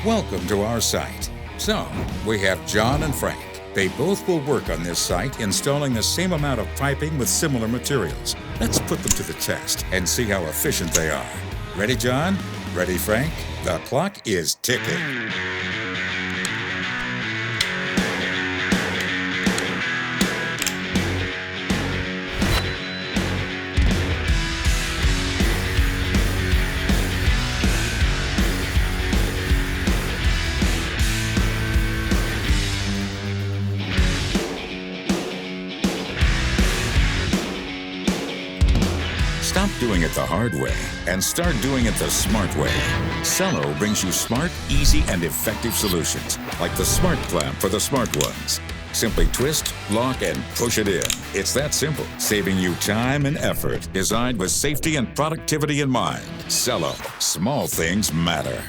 Welcome to our site. So, we have John and Frank. They both will work on this site installing the same amount of piping with similar materials. Let's put them to the test and see how efficient they are. Ready, John? Ready, Frank? The clock is ticking. Stop doing it the hard way and start doing it the smart way. CELO brings you smart, easy, and effective solutions, like the Smart Clamp for the smart ones. Simply twist, lock, and push it in. It's that simple, saving you time and effort, designed with safety and productivity in mind. CELO. Small things matter.